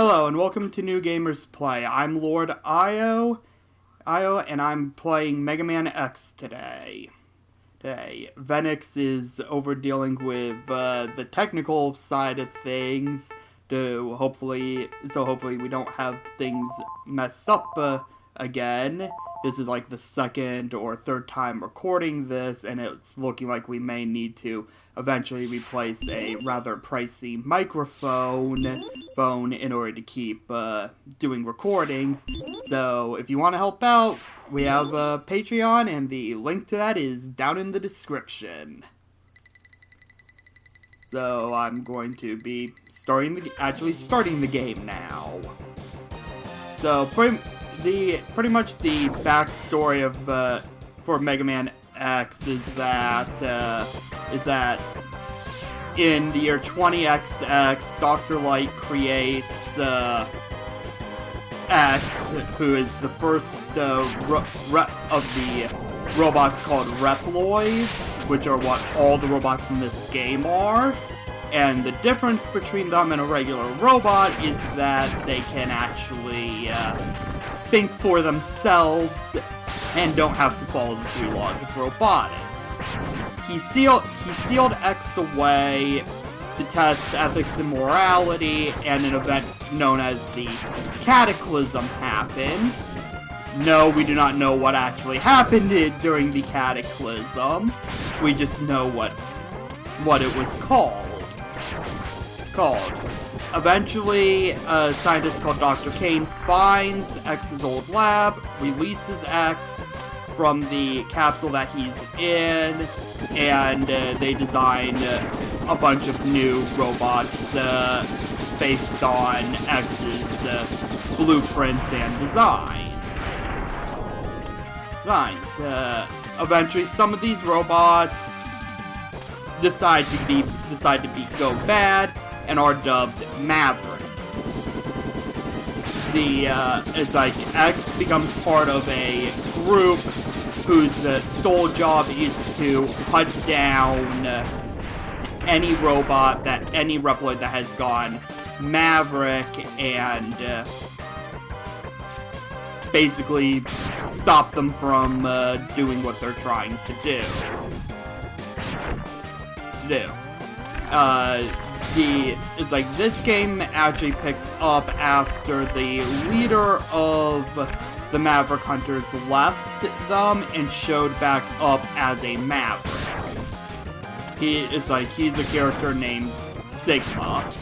Hello and welcome to New Gamers Play. I'm Lord Io, and I'm playing Mega Man X today. Venix is over dealing with the technical side of things to hopefully we don't have things mess up again. This is like the second or third time recording this, and it's looking like we may need to eventually replace a rather pricey microphone in order to keep doing recordings. So if you want to help out, we have a Patreon, and the link to that is down in the description. So I'm going to be starting the game now. So pretty much the backstory of for Mega Man X is that in the year 20XX, Dr. Light creates X, who is the first of the robots called Reploids, which are what all the robots in this game are. And the difference between them and a regular robot is that they can actually think for themselves and don't have to follow the three laws of robotics. He sealed X away to test ethics and morality, and an event known as the Cataclysm happened. No, we do not know what actually happened during the Cataclysm. We just know what it was called. Eventually, a scientist called Dr. Kane finds X's old lab, releases X from the capsule that he's in, and they design a bunch of new robots based on X's blueprints and designs. Eventually, some of these robots decide to go bad and are dubbed Mavericks. It's like X becomes part of a group whose sole job is to hunt down any Reploid that has gone Maverick and basically stop them from doing what they're trying to do. It's like this game actually picks up after the leader of the Maverick Hunters left them and showed back up as a Maverick. He's a character named Sigma.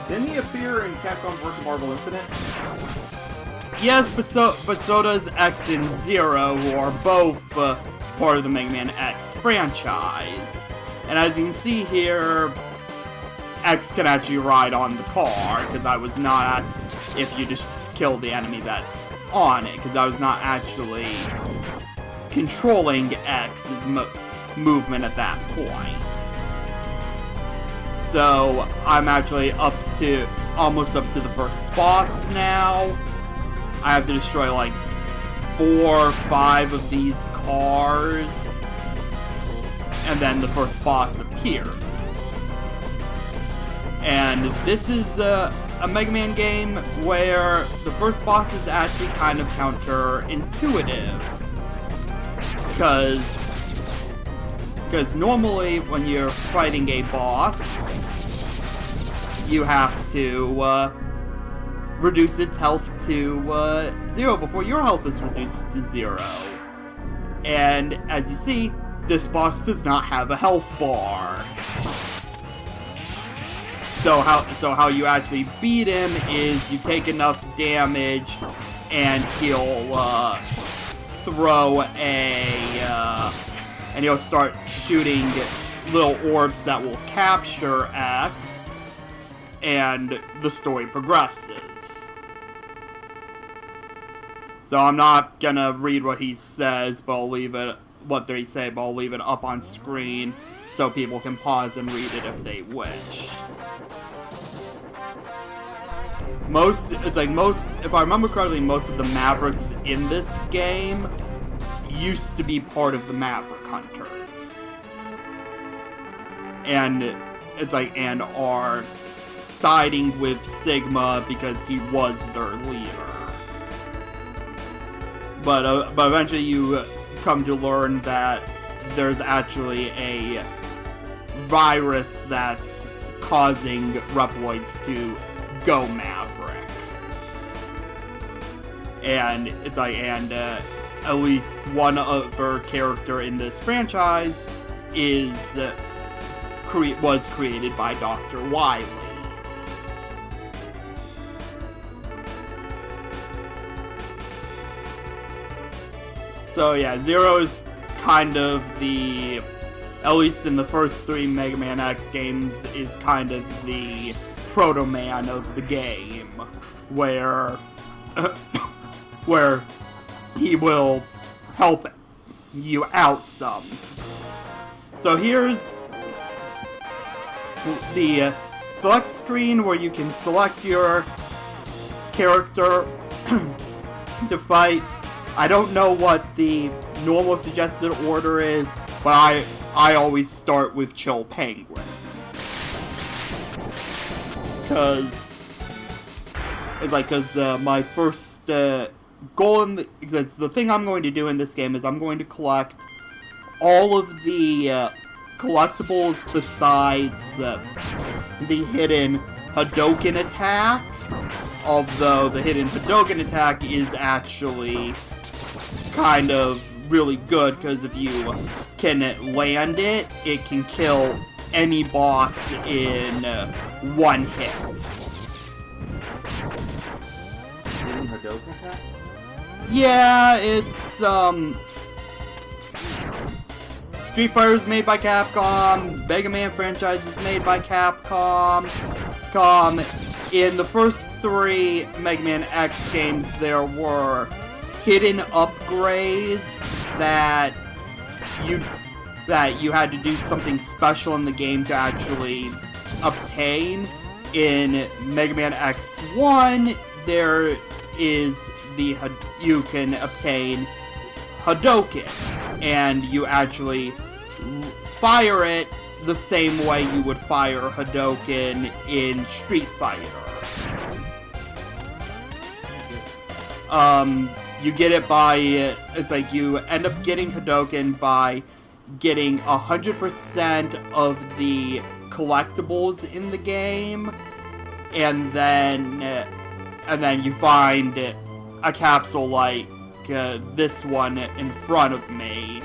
Didn't he appear in Capcom vs. Marvel Infinite? Yes, but so does X and Zero, who are both part of the Mega Man X franchise. And as you can see here, X can actually ride on the car, because I was not if you just kill the enemy that's on it, because I was not actually controlling X's movement at that point. So I'm actually almost up to the first boss now. I have to destroy like 4 or 5 of these cars, and then the first boss appears. And this is a Mega Man game where the first boss is actually kind of counterintuitive. Because normally when you're fighting a boss, you have to reduce its health to 0 before your health is reduced to 0. And as you see, this boss does not have a health bar. So how you actually beat him is you take enough damage, and he'll he'll start shooting little orbs that will capture X, and the story progresses. So I'm not gonna read what he says, but I'll leave it up on screen so people can pause and read it if they wish. If I remember correctly, most of the Mavericks in this game used to be part of the Maverick Hunters. And are siding with Sigma because he was their leader. But eventually you come to learn that there's actually a virus that's causing Reploids to go Maverick. And it's like, at least one other character in this franchise was created by Dr. Wily. So yeah, Zero is kind of the, at least in the first 3 Mega Man X games, is kind of the Proto-Man of the game, where where he will help you out some. So here's the select screen where you can select your character to fight. I don't know what the normal suggested order is, but I always start with Chill Penguin. Cause my first goal in the thing I'm going to do in this game is I'm going to collect all of the collectibles besides the hidden Hadouken attack. Although the hidden Hadouken attack is actually kind of really good, because if you can land it, it can kill any boss in one hit. Hidden Hadouken attack? Yeah, it's Street Fighter is made by Capcom, Mega Man franchise is made by Capcom. In the first 3 Mega Man X games, there were hidden upgrades that you had to do something special in the game to actually obtain. In Mega Man X1, there is you can obtain Hadouken, and you actually fire it the same way you would fire Hadouken in Street Fighter. You get it by, it's like you end up getting Hadouken by getting 100% of the collectibles in the game, and then you find a capsule like this one in front of me.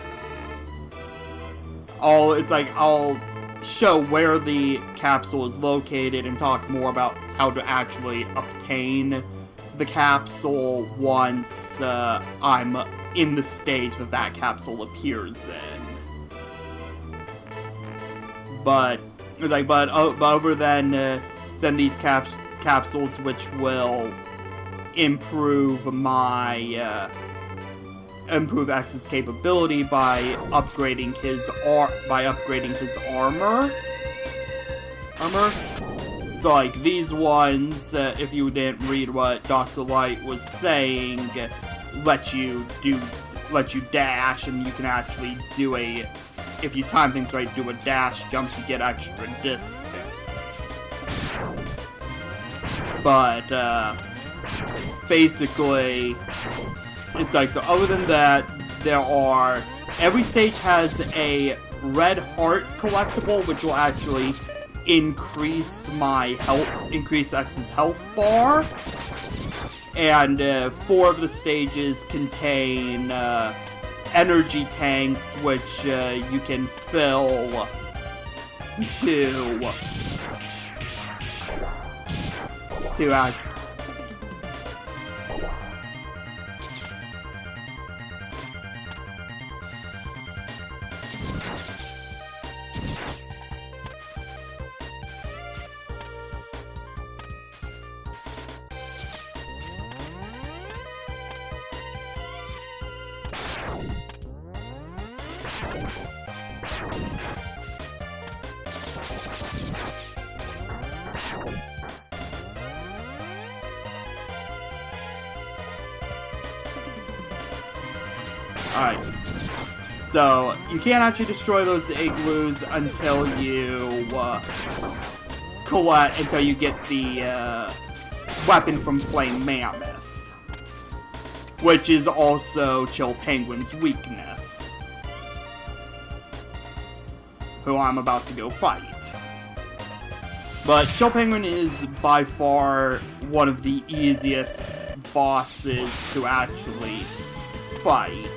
I'll show where the capsule is located and talk more about how to actually obtain the capsule once I'm in the stage that capsule appears in. But other than these capsules, which will improve improve X's capability by upgrading his armor. So like these ones, if you didn't read what Dr. Light was saying, let you dash, and you can actually do if you time things right, do a dash jump to get extra distance. But basically, it's like, so other than that, every stage has a red heart collectible, which will actually increase X's health bar. And 4 of the stages contain energy tanks, which you can fill to act. Alright, so you can't actually destroy those igloos until you collect until you get the weapon from Flame Mammoth, which is also Chill Penguin's weakness, who I'm about to go fight. But Chill Penguin is by far one of the easiest bosses to actually fight.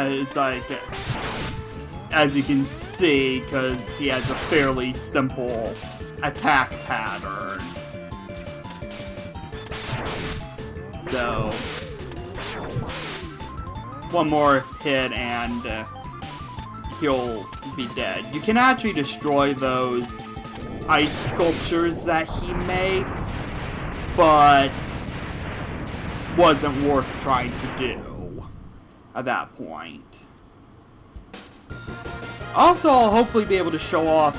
It's like, as you can see, because he has a fairly simple attack pattern. So, one more hit and he'll be dead. You can actually destroy those ice sculptures that he makes, but wasn't worth trying to do at that point. Also, I'll hopefully be able to show off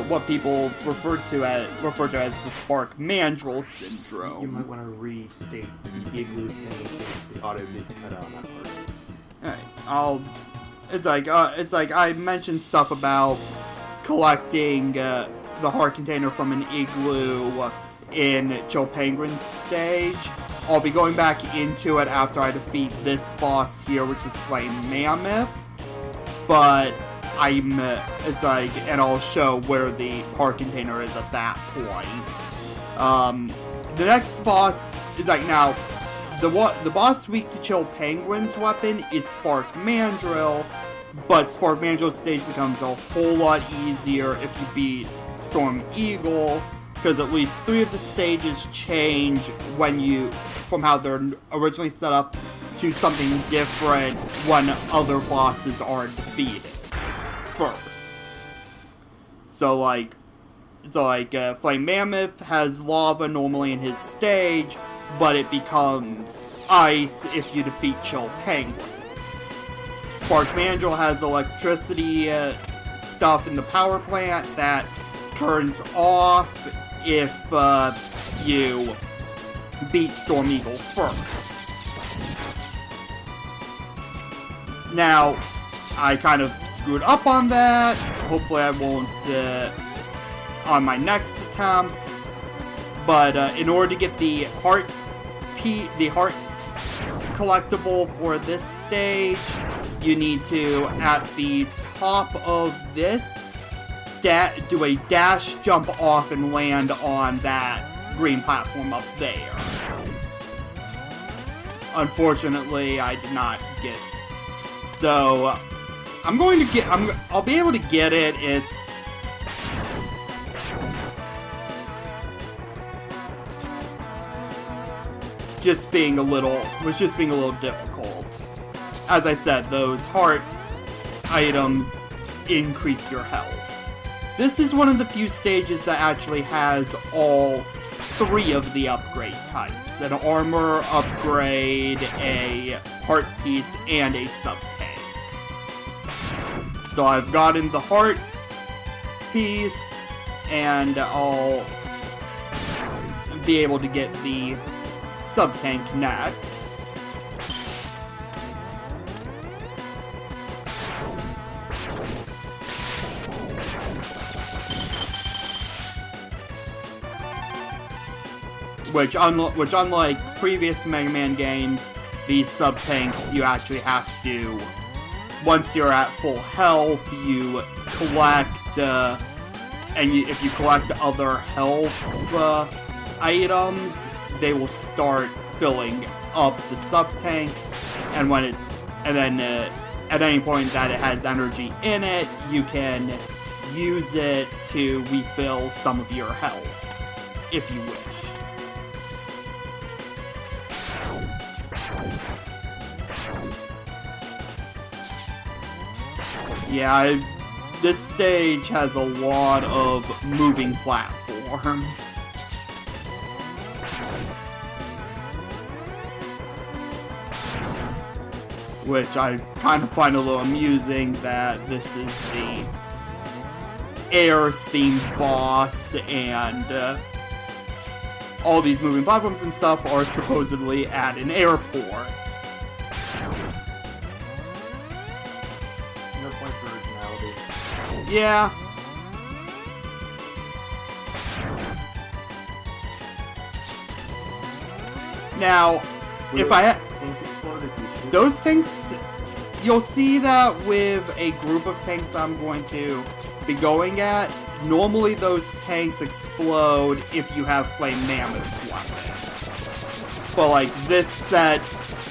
what people refer to as the Spark Mandrill syndrome. You might want to restate the igloo thing in case the audio didn't cut out on that part. Alright, it's like I mentioned stuff about collecting the heart container from an igloo in Chill Penguin's stage. I'll be going back into it after I defeat this boss here, which is Flame Mammoth. But and I'll show where the heart container is at that point. The next boss is like, now, the boss weak to Chill Penguin's weapon is Spark Mandrill, but Spark Mandrill's stage becomes a whole lot easier if you beat Storm Eagle, because at least 3 of the stages change from how they're originally set up to something different when other bosses are defeated first. So Flame Mammoth has lava normally in his stage, but it becomes ice if you defeat Chill Penguin. Spark Mandrill has electricity stuff in the power plant that turns off if you beat Storm Eagle first. Now, I kind of screwed up on that. Hopefully I won't on my next attempt. But in order to get the heart collectible for this stage, you need to, at the top of this, do a dash jump off and land on that green platform up there. Unfortunately, I did not get. So I'll be able to get it. It's just being a little difficult. As I said, those heart items increase your health. This is one of the few stages that actually has all 3 of the upgrade types. An armor upgrade, a heart piece, and a sub-tank. So I've gotten the heart piece, and I'll be able to get the sub-tank next. Which unlike previous Mega Man games, these sub-tanks you actually have to, once you're at full health, you collect, if you collect other health items, they will start filling up the sub-tank, and then at any point that it has energy in it, you can use it to refill some of your health, if you wish. Yeah, this stage has a lot of moving platforms. which I kind of find a little amusing that this is the air-themed boss, and all these moving platforms and stuff are supposedly at an airport. No point for originality. Yeah. Now, if I Tanks explode if you shoot. those tanks, you'll see that with a group of tanks I'm going to be going at. Normally those tanks explode if you have Flame Mammoth's weapon. But like this set,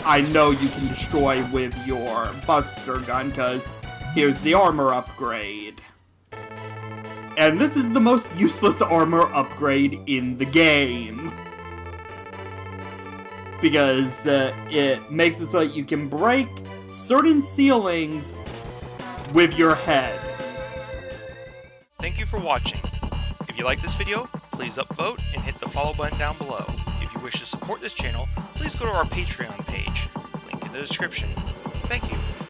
I know you can destroy with your Buster Gun, because here's the armor upgrade. And this is the most useless armor upgrade in the game. Because it makes it so that you can break certain ceilings with your head. Thank you for watching. If you like this video, please upvote and hit the follow button down below. If you wish to support this channel, please go to our Patreon page, link in the description. Thank you.